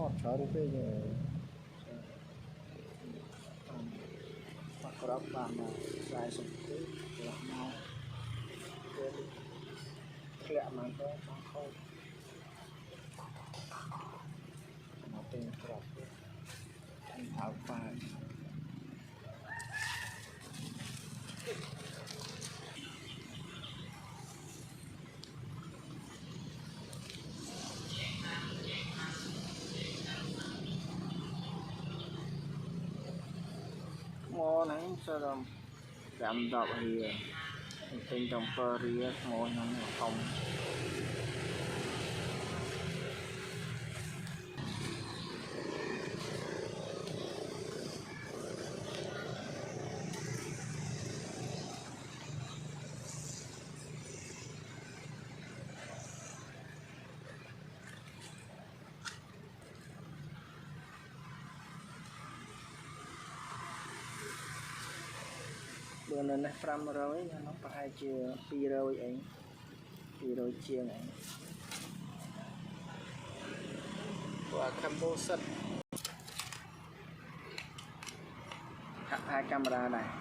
อดเช้าด้วยเนี่ยmặt đó bạn là dài sụp cái là mau cái lẹ mà có không nó tên là thành thảo phai mô này sao đâu giảm đọc thì tên trong Paris mô nó không bữa nay pram rồi nó phải chưa pi rồi ấy pi rồi chia này và composite hai camera này